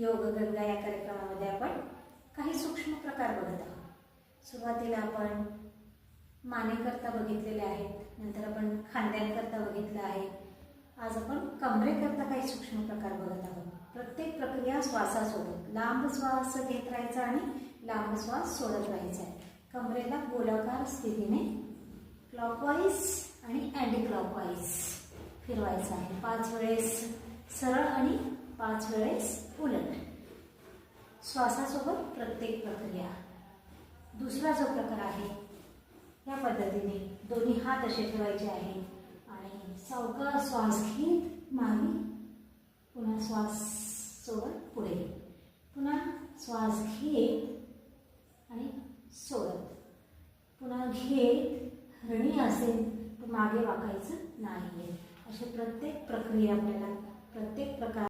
योग गंगा या कार्यक्रमामध्ये आपण काही सूक्ष्म प्रकार बघत आहोत। सुरुवातीला आपण मानेकरता बघितलेले आहेत, नंतर आपण खांद्यांकरता बघितलं आहे। आज आपण कमरेकरता काही सूक्ष्म प्रकार बघत आहोत। प्रत्येक प्रक्रिया श्वासासोबत लांब श्वास घेत राहायचा आणि लांब श्वास सोडत राहायचा आहे। कमरेला गोलाकार स्थितीने क्लॉकवाईज आणि अँटी क्लॉकवाईज फिरवायचं आहे। 5 वेळेस सरळ आणि 5 वेळेस उलट। श्वासासोबत प्रत्येक प्रक्रिया। दुसरा जो प्रकार आहे या पद्धतीने दोन्ही हात असे ठेवायचे आहेत आणि सावकाश श्वास घेत मागे, पुन्हा श्वास सोडत पुढे, पुन्हा श्वास घेत आणि सोडत, पुन्हा घेत। हरणी असेल तर मागे वाकायचं नाहीये। अशी प्रत्येक प्रक्रिया आपल्याला प्रत्येक प्रकार